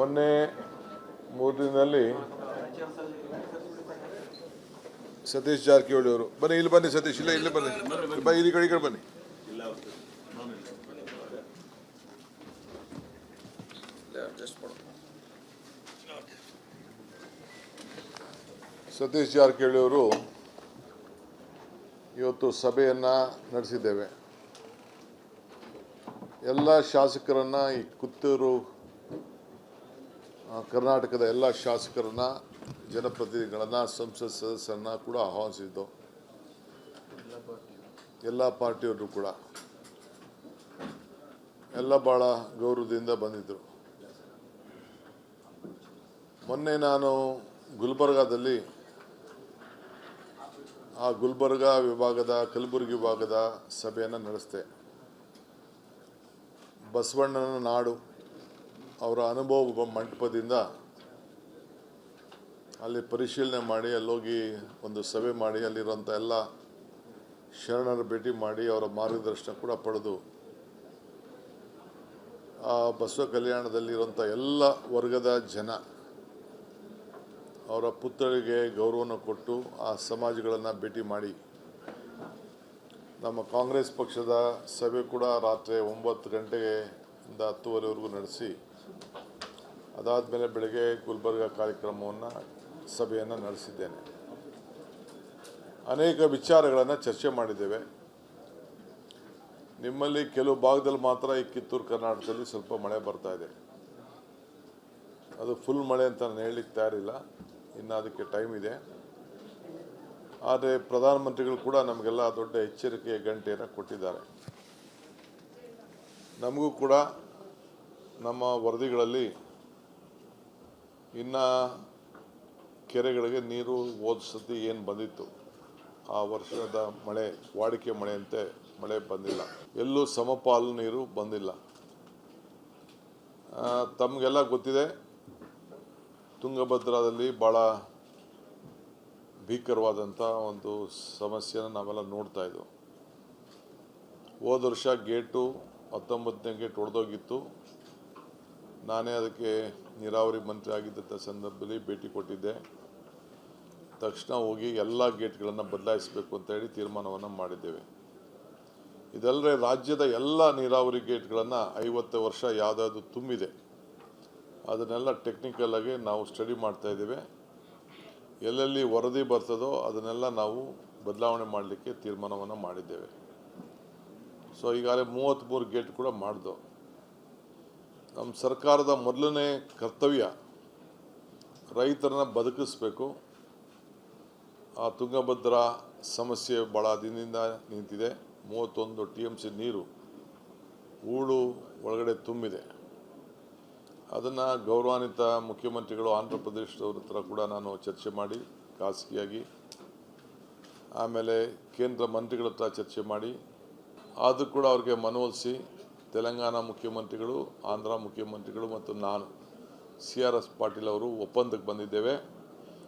ಮೊನ್ನೆ 3 ದಿನದಲ್ಲಿ ಸತೀಶ್ ಜಾರಕಿಹೊಳಿ ಅವರು ಬನ್ನಿ, ಇಲ್ಲಿ ಬನ್ನಿ ಸತೀಶ್, ಇಲ್ಲ ಇಲ್ಲಿ ಬನ್ನಿ, ಇಲ್ಲಿ ಕಡೆ ಬನ್ನಿ. ಸತೀಶ್ ಜಾರಕಿಹೊಳಿ ಅವರು ಇವತ್ತು ಸಭೆಯನ್ನು ನಡೆಸಿದ್ದೇವೆ. ಎಲ್ಲ ಶಾಸಕರನ್ನ, ಈ ಪುತ್ತೂರು ಕರ್ನಾಟಕದ ಎಲ್ಲ ಶಾಸಕರನ್ನ, ಜನಪ್ರತಿನಿಧಿಗಳನ್ನು, ಸಂಸತ್ ಸದಸ್ಯರನ್ನ ಕೂಡ ಆಹ್ವಾನಿಸಿದ್ದು. ಎಲ್ಲ ಪಾರ್ಟಿಯವರು ಕೂಡ ಎಲ್ಲ ಭಾಳ ಗೌರವದಿಂದ ಬಂದಿದ್ದರು. ಮೊನ್ನೆ ನಾನು ಗುಲ್ಬರ್ಗಾದಲ್ಲಿ ಆ ಗುಲ್ಬರ್ಗಾ ವಿಭಾಗದ, ಕಲಬುರಗಿ ವಿಭಾಗದ ಸಭೆಯನ್ನು ನಡೆಸಿದೆ. ಬಸವಣ್ಣನ ನಾಡು ಅವರ ಅನುಭವ ಮಂಟಪದಿಂದ ಅಲ್ಲಿ ಪರಿಶೀಲನೆ ಮಾಡಿ, ಅಲ್ಲೋಗಿ ಒಂದು ಸಭೆ ಮಾಡಿ, ಅಲ್ಲಿರುವಂಥ ಎಲ್ಲ ಶರಣರ ಭೇಟಿ ಮಾಡಿ ಅವರ ಮಾರ್ಗದರ್ಶನ ಕೂಡ ಪಡೆದು ಆ ಬಸವ ಕಲ್ಯಾಣದಲ್ಲಿರುವಂಥ ಎಲ್ಲ ವರ್ಗದ ಜನ ಅವರ ಪುತ್ಥಳಿಗೆ ಗೌರವವನ್ನು ಕೊಟ್ಟು ಆ ಸಮಾಜಗಳನ್ನು ಭೇಟಿ ಮಾಡಿ, ನಮ್ಮ ಕಾಂಗ್ರೆಸ್ ಪಕ್ಷದ ಸಭೆ ಕೂಡ ರಾತ್ರಿ 9 ಗಂಟೆಯಿಂದ 10:30ವರೆಗೂ ನಡೆಸಿ, ಅದಾದಮೇಲೆ ಬೆಳಗ್ಗೆ ಗುಲ್ಬರ್ಗಾ ಕಾರ್ಯಕ್ರಮವನ್ನು ಸಭೆಯನ್ನು ನಡೆಸಿದ್ದೇನೆ. ಅನೇಕ ವಿಚಾರಗಳನ್ನು ಚರ್ಚೆ ಮಾಡಿದ್ದೇವೆ. ನಿಮ್ಮಲ್ಲಿ ಕೆಲವು ಭಾಗದಲ್ಲಿ ಮಾತ್ರ ಈ ಕಿತ್ತೂರು ಕರ್ನಾಟಕದಲ್ಲಿ ಸ್ವಲ್ಪ ಮಳೆ ಬರ್ತಾ ಇದೆ. ಅದು ಫುಲ್ ಮಳೆ ಅಂತ ನಾನು ಹೇಳಲಿಕ್ಕೆ ತಯಾರಿಲ್ಲ, ಇನ್ನು ಅದಕ್ಕೆ ಟೈಮ್ ಇದೆ. ಆದರೆ ಪ್ರಧಾನಮಂತ್ರಿಗಳು ಕೂಡ ನಮಗೆಲ್ಲ ದೊಡ್ಡ ಎಚ್ಚರಿಕೆಯ ಗಂಟೆಯನ್ನು ಕೊಟ್ಟಿದ್ದಾರೆ. ನಮಗೂ ಕೂಡ ನಮ್ಮ ವರದಿಗಳಲ್ಲಿ ಇನ್ನು ಕೆರೆಗಳಿಗೆ ನೀರು ಹೋದ ಸತಿ ಏನು ಬಂದಿತ್ತು, ಆ ವರ್ಷದ ಮಳೆ ವಾಡಿಕೆ ಮಳೆಯಂತೆ ಮಳೆ ಬಂದಿಲ್ಲ, ಎಲ್ಲೂ ಸಮಪಾಲು ನೀರು ಬಂದಿಲ್ಲ. ತಮಗೆಲ್ಲ ಗೊತ್ತಿದೆ, ತುಂಗಭದ್ರಾದಲ್ಲಿ ಭಾಳ ಭೀಕರವಾದಂಥ ಒಂದು ಸಮಸ್ಯೆನ ನಾವೆಲ್ಲ ನೋಡ್ತಾ ಇದ್ದೆವು. ಹೋದ ವರ್ಷ ಗೇಟು 19ನೇ ಗೇಟ್ ಒಡೆದೋಗಿತ್ತು. ನಾನೇ ಅದಕ್ಕೆ ನೀರಾವರಿ ಮಂತ್ರಿ ಆಗಿದ್ದಂಥ ಸಂದರ್ಭದಲ್ಲಿ ಭೇಟಿ ಕೊಟ್ಟಿದ್ದೆ. ತಕ್ಷಣ ಹೋಗಿ ಎಲ್ಲ ಗೇಟ್ಗಳನ್ನು ಬದಲಾಯಿಸಬೇಕು ಅಂತ ಹೇಳಿ ತೀರ್ಮಾನವನ್ನು ಮಾಡಿದ್ದೇವೆ. ಇದಲ್ಲದೆ ರಾಜ್ಯದ ಎಲ್ಲ ನೀರಾವರಿ ಗೇಟ್ಗಳನ್ನು 50 ವರ್ಷ ಯಾವುದಾದ್ರು ತುಂಬಿದೆ ಅದನ್ನೆಲ್ಲ ಟೆಕ್ನಿಕಲ್ ಆಗಿ ನಾವು ಸ್ಟಡಿ ಮಾಡ್ತಾ ಇದ್ದೇವೆ. ಎಲ್ಲೆಲ್ಲಿ ವರದಿ ಬರ್ತದೋ ಅದನ್ನೆಲ್ಲ ನಾವು ಬದಲಾವಣೆ ಮಾಡಲಿಕ್ಕೆ ತೀರ್ಮಾನವನ್ನು ಮಾಡಿದ್ದೇವೆ. ಸೊ ಈಗಾಗಲೇ 33 ಗೇಟ್ ಕೂಡ ಮಾಡಿದೋ. ನಮ್ಮ ಸರ್ಕಾರದ ಮೊದಲನೇ ಕರ್ತವ್ಯ ರೈತರನ್ನ ಬದುಕಿಸ್ಬೇಕು. ಆ ತುಂಗಭದ್ರಾ ಸಮಸ್ಯೆ ಭಾಳ ದಿನದಿಂದ ನಿಂತಿದೆ. 31 TMC ನೀರು ಹೂಳು ಒಳಗಡೆ ತುಂಬಿದೆ. ಅದನ್ನು ಗೌರವಾನ್ವಿತ ಮುಖ್ಯಮಂತ್ರಿಗಳು ಆಂಧ್ರ ಪ್ರದೇಶದವ್ರ ಹತ್ರ ಕೂಡ ನಾನು ಚರ್ಚೆ ಮಾಡಿ ಖಾಸಗಿಯಾಗಿ, ಆಮೇಲೆ ಕೇಂದ್ರ ಮಂತ್ರಿಗಳ ಹತ್ರ ಚರ್ಚೆ ಮಾಡಿ, ಆದರೂ ಕೂಡ ಅವ್ರಿಗೆ ಮನವೊಲಿಸಿ ತೆಲಂಗಾಣ ಮುಖ್ಯಮಂತ್ರಿಗಳು, ಆಂಧ್ರ ಮುಖ್ಯಮಂತ್ರಿಗಳು ಮತ್ತು ನಾನು CRS ಪಾಟೀಲ್ ಅವರು ಒಪ್ಪಂದಕ್ಕೆ ಬಂದಿದ್ದೇವೆ.